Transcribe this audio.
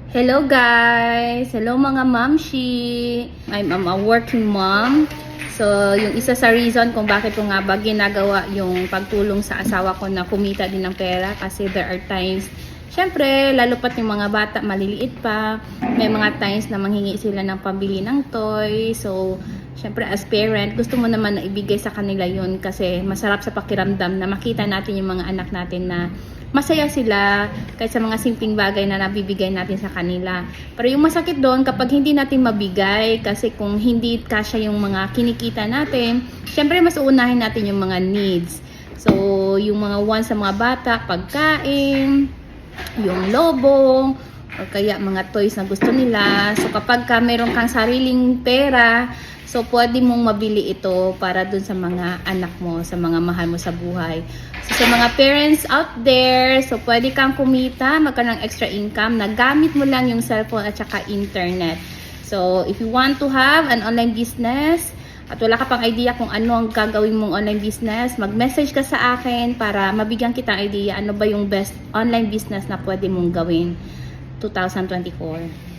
Hello guys! Hello mga mamshi! I'm a working mom. So, yung isa sa reason kung bakit ko nga ba ginagawa yung pagtulong sa asawa ko na kumita din ng pera kasi there are times, syempre, lalo pat yung mga bata maliliit pa, may mga times na manghingi sila ng pambili ng toy. So, syempre as parent, gusto mo naman na ibigay sa kanila yun kasi masarap sa pakiramdam na makita natin yung mga anak natin na masaya sila kahit sa mga simpleng bagay na nabibigay natin sa kanila. Pero yung masakit doon kapag hindi natin mabigay kasi kung hindi kasya yung mga kinikita natin, syempre mas uunahin natin yung mga needs. So, yung mga wants sa mga bata, pagkain, yung lobo, o kaya mga toys na gusto nila. So, kapag meron kang sariling pera, so, pwede mong mabili ito para dun sa mga anak mo, sa mga mahal mo sa buhay. So, sa mga parents out there, so pwede kang kumita, magkaroon ng extra income na gamit mo lang yung cellphone at saka internet. So, if you want to have an online business, at wala ka pang idea kung ano ang gagawin mong online business, mag-message ka sa akin para mabigyan kita idea ano ba yung best online business na pwede mong gawin 2024.